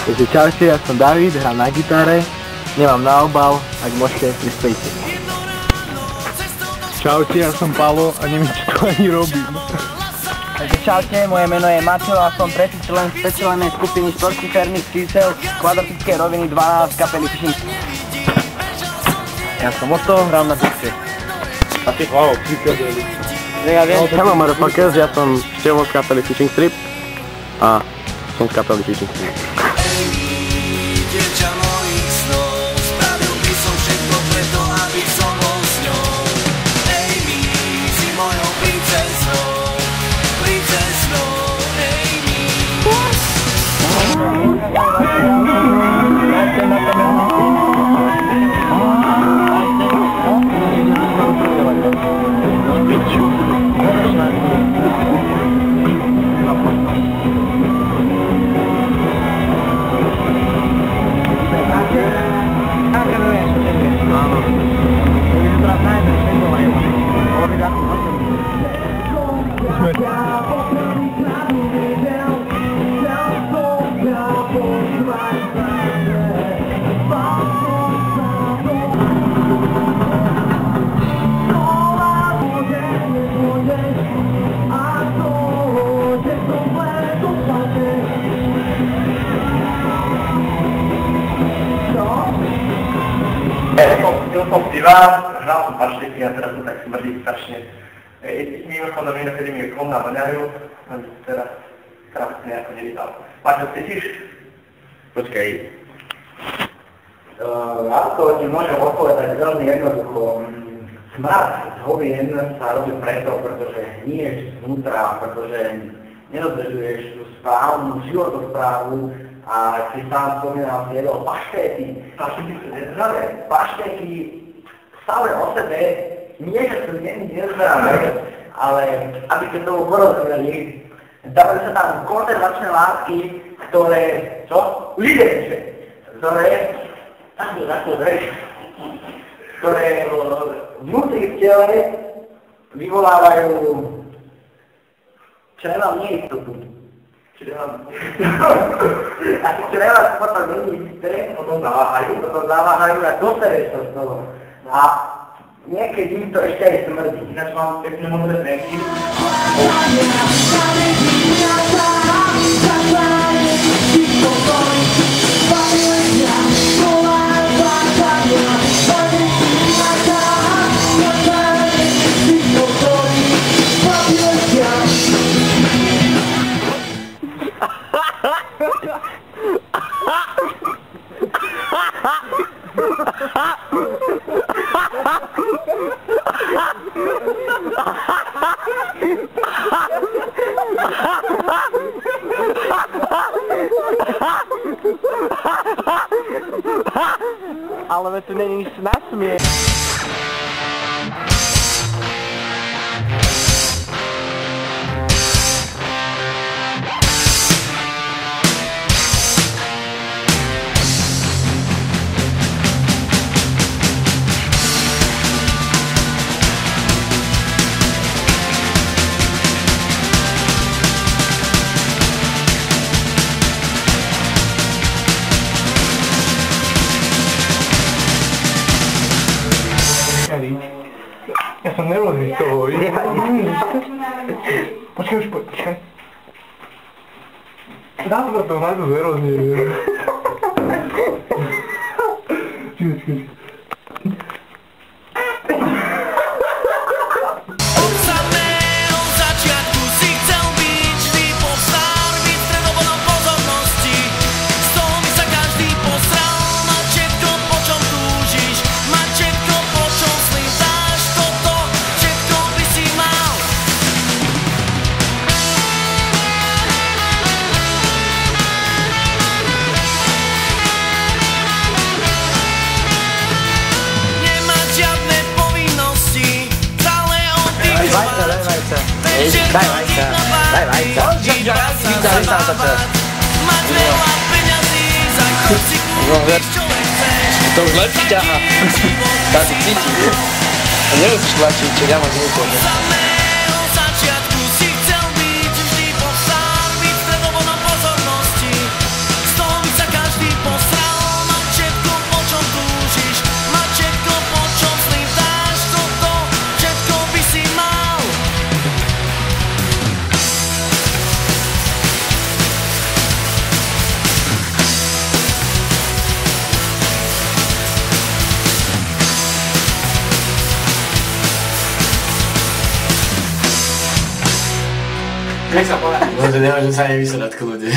Takže čaute, ja som David, hrám na gitare, nemám na obal, ak môžete, prispejte. Čaute, ja som Palo a neviem, čo to ani robím. Takže čaute, moje meno je Mateo a som tretí člen špeciálnej skupiny štvorciferných čísel kvadratickej roviny 12 kapely Fishing. Ja som Otto, hrám na bicie. A ty wow, pripredeli. Ja viem. Hello motherfuckers, ja som Števo z kapely Fishing Strip a som z kapely Fishing Strip. Dievča mojich snov, spravil by som všetko preto, aby som bol s ňou. Amy, si mojou princeznou, Amy. Pil som piva, hral som pašteky a teraz to tak smrdí strašne. Mimochodom inokedy mi kolná voňajú, len teraz nejako nevydal. Paťo, cítiš? Počkaj. Ako ti môžem odpovedať veľmi jednoducho. Smrad z hovien sa robí preto, pretože hnieš znútra, pretože nedodržuješ tú správnu životosprávu a si sám spomínal si jedol paštéky. Paštéky sú nezdravé. Paštéky stále o sebe, nie že sú nezdravé, ale aby ste tomu porozumeli, dávajú sa tam konzervačné látky, ktoré, lidenče, ktoré vnútri v tele vyvolávajú čreva neistotu. A tí čreva sú potom neisté, potom zaváhajú a dosereš to z toho. A niekedy to ešte aj smrdí. Ináč mám pekne modré trenky. Ale to není nič na smiech. Ja som nervózny z toho, víš? Počkaj. Dá sa to na to nervózny, vieš? Počkaj. Od samého začiatku si chcel byť vždy povstar, byť stredobodom pozornosti. Z toho by sa každý posral, mať všetko, po čom túži. vajce. Daj vajce. Daj vajce. Vyťahli sa to čo. No, to už lepší ťaha. Tá si cíti. A nemusíš tlačiť, čo ja mám zvukov. Nech sa povedať. Bože, nemôžem sa ani vysledať, kľude.